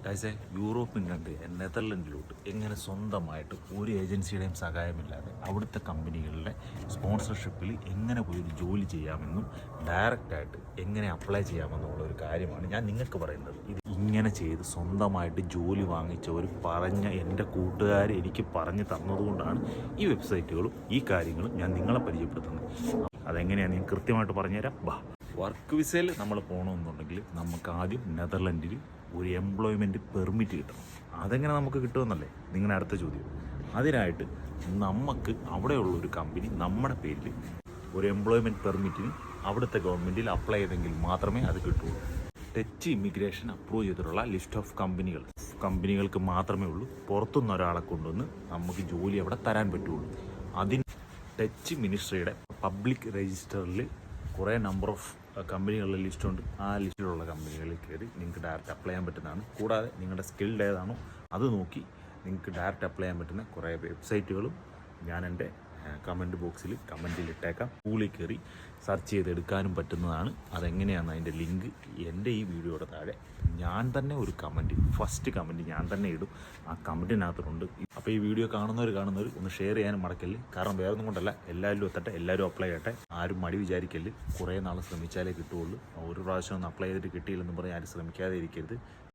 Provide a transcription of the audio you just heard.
ഗൈസേ, European country നെതർലൻഡിലോട്ട് എങ്ങനെ സ്വന്തമായിട്ട് ഒരു ഏജൻസിയുടെയും സഹായമില്ലാതെ അവിടുത്തെ കമ്പനികളുടെ സ്പോൺസർഷിപ്പിൽ എങ്ങനെ പോയി ഒരു ജോലി ചെയ്യാമെന്നും ഡയറക്റ്റായിട്ട് എങ്ങനെ അപ്ലൈ ചെയ്യാമെന്നുള്ള ഒരു കാര്യമാണ് ഞാൻ നിങ്ങൾക്ക് പറയുന്നത്. ഇത് ഇങ്ങനെ ചെയ്ത് സ്വന്തമായിട്ട് ജോലി വാങ്ങിച്ചവർ പറഞ്ഞ എൻ്റെ കൂട്ടുകാർ എനിക്ക് പറഞ്ഞു തന്നതുകൊണ്ടാണ് ഈ വെബ്സൈറ്റുകളും ഈ കാര്യങ്ങളും ഞാൻ നിങ്ങളെ പരിചയപ്പെടുത്തുന്നത്. അതെങ്ങനെയാണ് ഞാൻ കൃത്യമായിട്ട് പറഞ്ഞുതരാം. വർക്ക് വിസയിൽ നമ്മൾ പോകണമെന്നുണ്ടെങ്കിൽ നമുക്ക് ആദ്യം നെതർലൻഡിൽ ഒരു എംപ്ലോയ്മെൻറ്റ് പെർമിറ്റ് കിട്ടണം. അതെങ്ങനെ നമുക്ക് കിട്ടുമെന്നല്ലേ നിങ്ങളുടെ അടുത്ത ചോദ്യം. അതിനായിട്ട് നമുക്ക് അവിടെയുള്ള ഒരു കമ്പനി നമ്മുടെ പേരിൽ ഒരു എംപ്ലോയ്മെൻറ്റ് പെർമിറ്റിന് അവിടുത്തെ ഗവൺമെൻറ്റിൽ അപ്ലൈ ചെയ്തെങ്കിൽ മാത്രമേ അത് കിട്ടുള്ളൂ. ഡച്ച് ഇമിഗ്രേഷൻ അപ്രൂവ് ചെയ്തിട്ടുള്ള ലിസ്റ്റ് ഓഫ് കമ്പനികൾക്ക് മാത്രമേ ഉള്ളൂ പുറത്തുനിന്ന് ഒരാളെ കൊണ്ടുവന്ന് നമുക്ക് ജോലി അവിടെ തരാൻ പറ്റുള്ളൂ. അതിന് ഡച്ച് മിനിസ്ട്രിയുടെ പബ്ലിക് രജിസ്റ്ററിൽ കുറേ നമ്പർ ഓഫ് കമ്പനികളുടെ ലിസ്റ്റുണ്ട്. ആ ലിസ്റ്റിലുള്ള കമ്പനികളിൽ കയറി നിങ്ങൾക്ക് ഡയറക്റ്റ് അപ്ലൈ ചെയ്യാൻ പറ്റുന്നതാണ്. കൂടാതെ നിങ്ങളുടെ സ്കിൽഡ് ഏതാണോ അത് നോക്കി നിങ്ങൾക്ക് ഡയറക്റ്റ് അപ്ലൈ ചെയ്യാൻ പറ്റുന്ന കുറേ വെബ്സൈറ്റുകളും ഞാൻ എൻ്റെ കമൻറ്റ് ബോക്സിൽ കമൻറ്റിൽ ഇട്ടേക്കാം. ഗൂഗിളിൽ കയറി സെർച്ച് ചെയ്തെടുക്കാനും പറ്റുന്നതാണ്. അതെങ്ങനെയാണ് അതിൻ്റെ ലിങ്ക് എൻ്റെ ഈ വീഡിയോയുടെ താഴെ ഞാൻ തന്നെ ഒരു ഫസ്റ്റ് കമൻറ്റ് ഞാൻ തന്നെ ഇടും. ആ കമൻറ്റിനകത്തുണ്ട്. അപ്പോൾ ഈ വീഡിയോ കാണുന്നവർ ഒന്ന് ഷെയർ ചെയ്യാനും മറക്കല്ല്. കാരണം വേറെ ഒന്നും കൊണ്ടല്ല, എല്ലാവരും എത്തട്ടെ, എല്ലാവരും അപ്ലൈ ചെയ്യട്ടെ. ആരും മടി വിചാരിക്കല്ല്. കുറേ നാൾ ശ്രമിച്ചാലേ കിട്ടുകയുള്ളൂ. ഒരു പ്രാവശ്യം ഒന്ന് അപ്ലൈ ചെയ്തിട്ട് കിട്ടിയില്ലെന്ന് പറഞ്ഞ് ആരും ശ്രമിക്കാതെ ഇരിക്കരുത്.